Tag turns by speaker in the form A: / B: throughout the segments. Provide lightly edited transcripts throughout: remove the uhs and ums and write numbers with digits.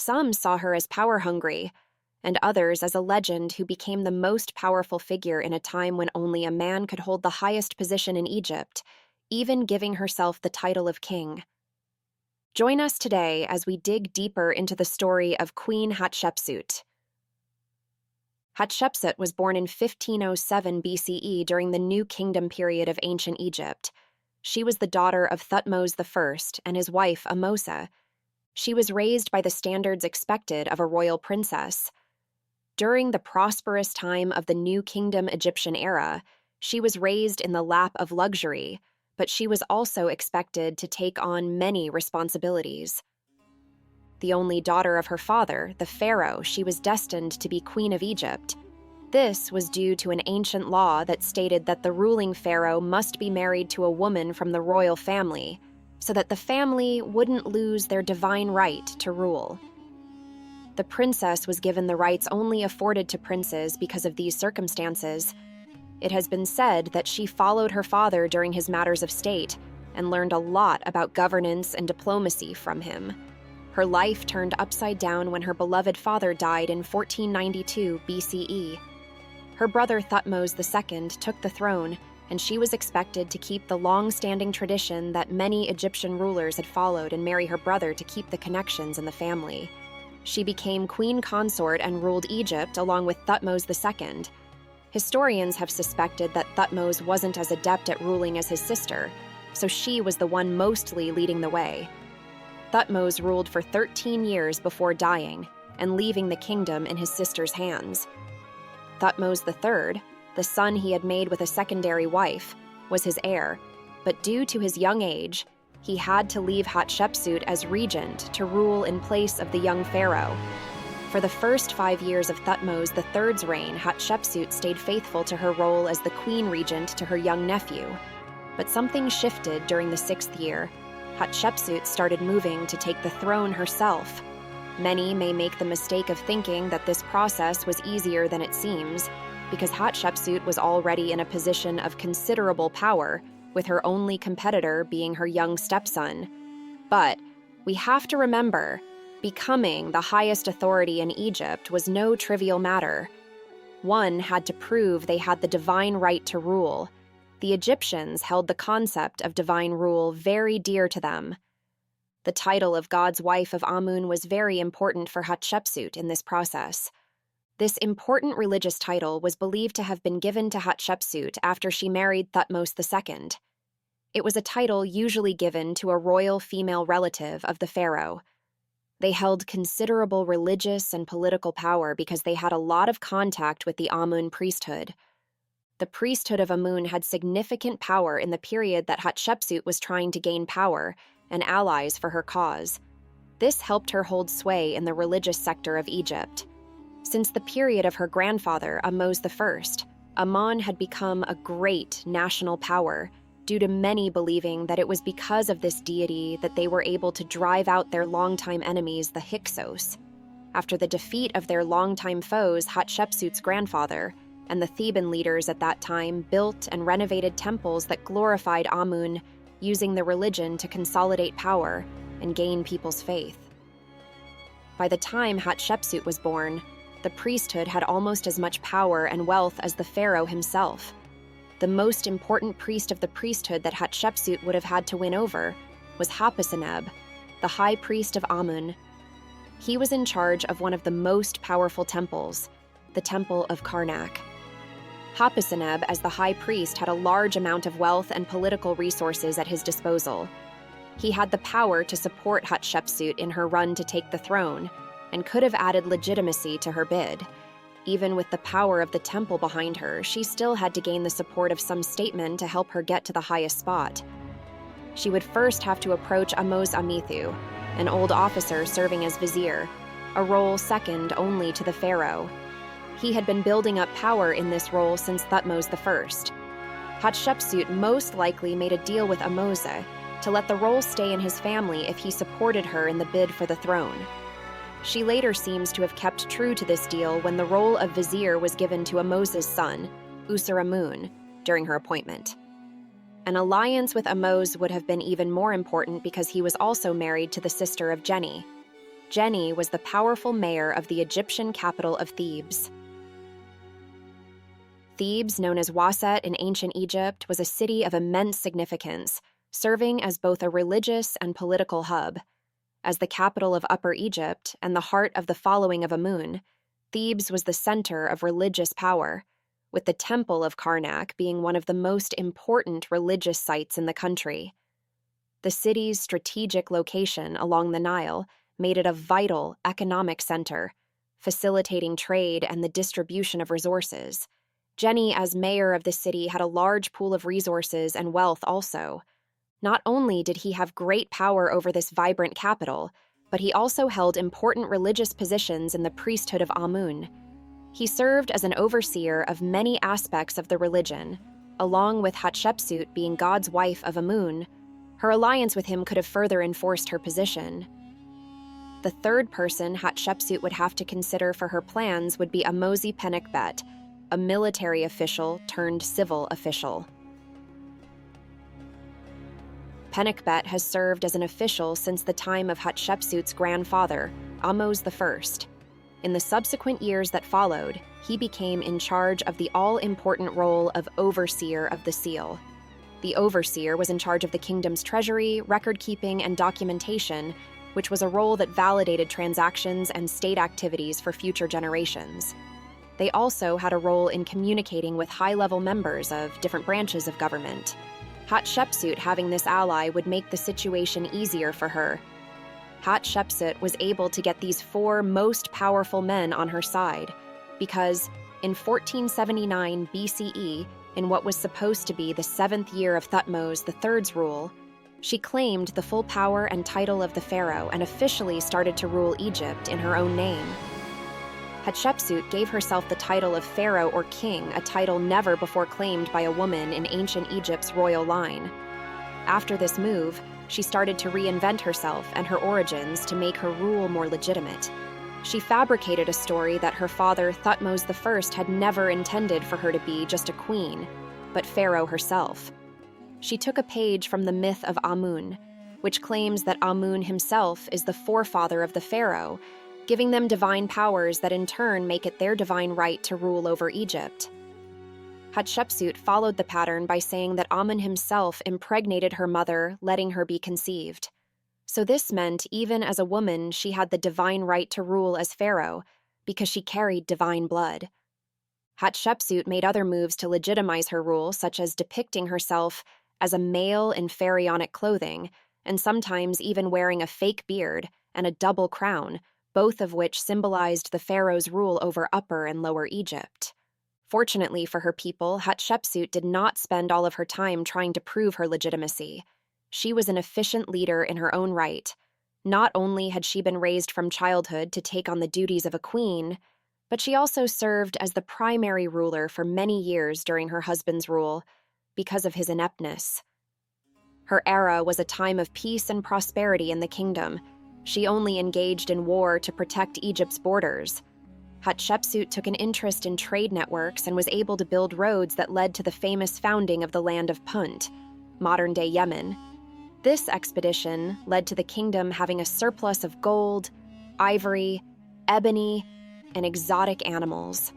A: some saw her as power-hungry, and others as a legend who became the most powerful figure in a time when only a man could hold the highest position in Egypt, even giving herself the title of king. Join us today as we dig deeper into the story of Queen Hatshepsut. Hatshepsut was born in 1507 BCE during the New Kingdom period of ancient Egypt. She was the daughter of Thutmose I and his wife Amosa. She was raised by the standards expected of a royal princess. During the prosperous time of the New Kingdom Egyptian era, she was raised in the lap of luxury, but she was also expected to take on many responsibilities. The only daughter of her father, the Pharaoh, she was destined to be Queen of Egypt. This was due to an ancient law that stated that the ruling pharaoh must be married to a woman from the royal family, so that the family wouldn't lose their divine right to rule. The princess was given the rights only afforded to princes because of these circumstances. It has been said that she followed her father during his matters of state and learned a lot about governance and diplomacy from him. Her life turned upside down when her beloved father died in 1492 BCE. Her brother Thutmose II took the throne, and she was expected to keep the long-standing tradition that many Egyptian rulers had followed and marry her brother to keep the connections in the family. She became queen consort and ruled Egypt along with Thutmose II. Historians have suspected that Thutmose wasn't as adept at ruling as his sister, so she was the one mostly leading the way. Thutmose ruled for 13 years before dying and leaving the kingdom in his sister's hands. Thutmose III, the son he had made with a secondary wife, was his heir, but due to his young age, he had to leave Hatshepsut as regent to rule in place of the young pharaoh. For the first 5 years of Thutmose III's reign, Hatshepsut stayed faithful to her role as the queen regent to her young nephew. But something shifted during the 6th year. Hatshepsut started moving to take the throne herself. Many may make the mistake of thinking that this process was easier than it seems, because Hatshepsut was already in a position of considerable power, with her only competitor being her young stepson. But we have to remember, becoming the highest authority in Egypt was no trivial matter. One had to prove they had the divine right to rule. The Egyptians held the concept of divine rule very dear to them. The title of God's wife of Amun was very important for Hatshepsut in this process. This important religious title was believed to have been given to Hatshepsut after she married Thutmose II. It was a title usually given to a royal female relative of the pharaoh. They held considerable religious and political power because they had a lot of contact with the Amun priesthood. The priesthood of Amun had significant power in the period that Hatshepsut was trying to gain power and allies for her cause. This helped her hold sway in the religious sector of Egypt. Since the period of her grandfather, Ahmose I, Amun had become a great national power, due to many believing that it was because of this deity that they were able to drive out their longtime enemies, the Hyksos. After the defeat of their longtime foes, Hatshepsut's grandfather, and the Theban leaders at that time built and renovated temples that glorified Amun, using the religion to consolidate power and gain people's faith. By the time Hatshepsut was born, the priesthood had almost as much power and wealth as the pharaoh himself. The most important priest of the priesthood that Hatshepsut would have had to win over was Hapiseneb, the high priest of Amun. He was in charge of one of the most powerful temples, the Temple of Karnak. Hapiseneb, as the high priest, had a large amount of wealth and political resources at his disposal. He had the power to support Hatshepsut in her run to take the throne, and could have added legitimacy to her bid. Even with the power of the temple behind her, she still had to gain the support of some statesman to help her get to the highest spot. She would first have to approach Ahmose Amithu, an old officer serving as vizier, a role second only to the pharaoh. He had been building up power in this role since Thutmose I. Hatshepsut most likely made a deal with Ahmose to let the role stay in his family if he supported her in the bid for the throne. She later seems to have kept true to this deal when the role of vizier was given to Ahmose's son, Usuramun, during her appointment. An alliance with Ahmose would have been even more important because he was also married to the sister of Jenny. Jenny was the powerful mayor of the Egyptian capital of Thebes. Thebes, known as Waset in ancient Egypt, was a city of immense significance, serving as both a religious and political hub. As the capital of Upper Egypt and the heart of the following of Amun, Thebes was the center of religious power, with the Temple of Karnak being one of the most important religious sites in the country. The city's strategic location along the Nile made it a vital economic center, facilitating trade and the distribution of resources. Jenny, as mayor of the city, had a large pool of resources and wealth also. Not only did he have great power over this vibrant capital, but he also held important religious positions in the priesthood of Amun. He served as an overseer of many aspects of the religion, along with Hatshepsut being God's wife of Amun. Her alliance with him could have further enforced her position. The third person Hatshepsut would have to consider for her plans would be Amosi Penekbet, a military official turned civil official. Penekbet has served as an official since the time of Hatshepsut's grandfather, Ahmose I. In the subsequent years that followed, he became in charge of the all-important role of overseer of the seal. The overseer was in charge of the kingdom's treasury, record-keeping, and documentation, which was a role that validated transactions and state activities for future generations. They also had a role in communicating with high-level members of different branches of government. Hatshepsut having this ally would make the situation easier for her. Hatshepsut was able to get these four most powerful men on her side because, in 1479 BCE, in what was supposed to be the 7th year of Thutmose III's rule, she claimed the full power and title of the pharaoh and officially started to rule Egypt in her own name. Hatshepsut gave herself the title of pharaoh or king, a title never before claimed by a woman in ancient Egypt's royal line. After this move, she started to reinvent herself and her origins to make her rule more legitimate. She fabricated a story that her father, Thutmose I, had never intended for her to be just a queen, but pharaoh herself. She took a page from the myth of Amun, which claims that Amun himself is the forefather of the pharaoh, giving them divine powers that in turn make it their divine right to rule over Egypt. Hatshepsut followed the pattern by saying that Amun himself impregnated her mother, letting her be conceived. So this meant even as a woman she had the divine right to rule as pharaoh, because she carried divine blood. Hatshepsut made other moves to legitimize her rule, such as depicting herself as a male in pharaonic clothing, and sometimes even wearing a fake beard and a double crown, both of which symbolized the pharaoh's rule over Upper and Lower Egypt. Fortunately for her people, Hatshepsut did not spend all of her time trying to prove her legitimacy. She was an efficient leader in her own right. Not only had she been raised from childhood to take on the duties of a queen, but she also served as the primary ruler for many years during her husband's rule because of his ineptness. Her era was a time of peace and prosperity in the kingdom. She only engaged in war to protect Egypt's borders. Hatshepsut took an interest in trade networks and was able to build roads that led to the famous founding of the land of Punt, modern-day Yemen. This expedition led to the kingdom having a surplus of gold, ivory, ebony, and exotic animals.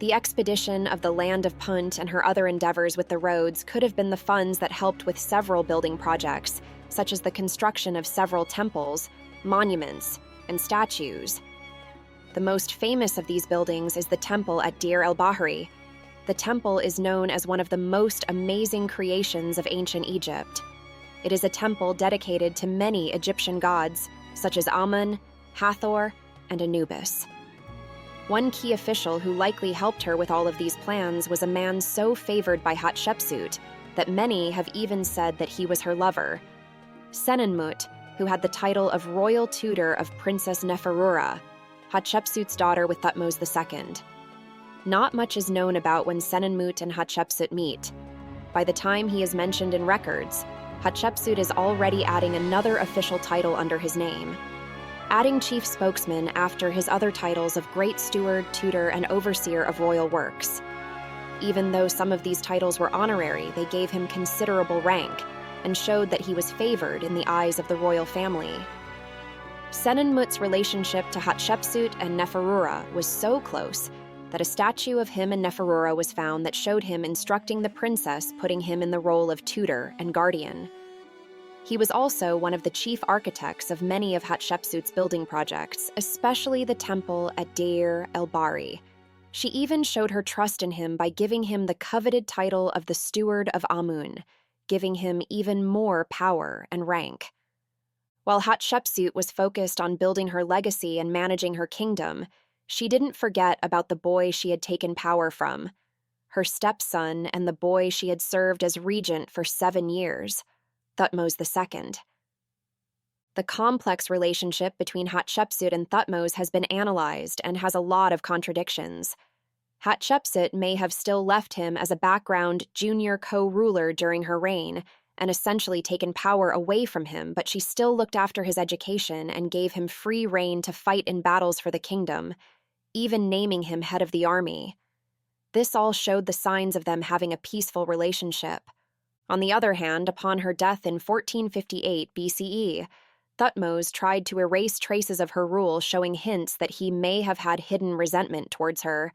A: The expedition of the land of Punt and her other endeavors with the roads could have been the funds that helped with several building projects, such as the construction of several temples, monuments, and statues. The most famous of these buildings is the temple at Deir el-Bahari. The temple is known as one of the most amazing creations of ancient Egypt. It is a temple dedicated to many Egyptian gods, such as Amun, Hathor, and Anubis. One key official who likely helped her with all of these plans was a man so favored by Hatshepsut that many have even said that he was her lover, Senenmut, who had the title of royal tutor of Princess Neferura, Hatshepsut's daughter with Thutmose II. Not much is known about when Senenmut and Hatshepsut meet. By the time he is mentioned in records, Hatshepsut is already adding another official title under his name, adding chief spokesman after his other titles of great steward, tutor, and overseer of royal works. Even though some of these titles were honorary, they gave him considerable rank and showed that he was favored in the eyes of the royal family. Senenmut's relationship to Hatshepsut and Neferura was so close that a statue of him and Neferura was found that showed him instructing the princess, putting him in the role of tutor and guardian. He was also one of the chief architects of many of Hatshepsut's building projects, especially the temple at Deir el-Bahri. She even showed her trust in him by giving him the coveted title of the Steward of Amun, giving him even more power and rank. While Hatshepsut was focused on building her legacy and managing her kingdom, she didn't forget about the boy she had taken power from, her stepson and the boy she had served as regent for 7 years, Thutmose II. The complex relationship between Hatshepsut and Thutmose has been analyzed and has a lot of contradictions. Hatshepsut may have still left him as a background junior co-ruler during her reign and essentially taken power away from him, but she still looked after his education and gave him free rein to fight in battles for the kingdom, even naming him head of the army. This all showed the signs of them having a peaceful relationship. On the other hand, upon her death in 1458 BCE, Thutmose tried to erase traces of her rule, showing hints that he may have had hidden resentment towards her.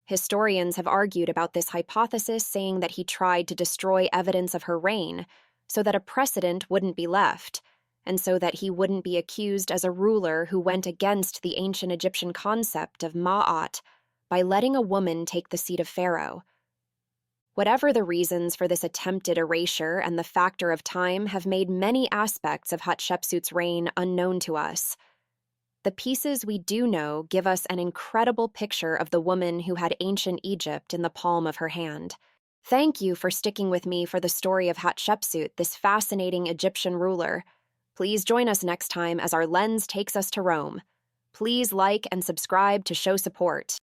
A: Historians have argued about this hypothesis, saying that he tried to destroy evidence of her reign so that a precedent wouldn't be left, and so that he wouldn't be accused as a ruler who went against the ancient Egyptian concept of Ma'at by letting a woman take the seat of Pharaoh. Whatever the reasons for this attempted erasure and the factor of time have made many aspects of Hatshepsut's reign unknown to us. The pieces we do know give us an incredible picture of the woman who had ancient Egypt in the palm of her hand. Thank you for sticking with me for the story of Hatshepsut, this fascinating Egyptian ruler. Please join us next time as our lens takes us to Rome. Please like and subscribe to show support.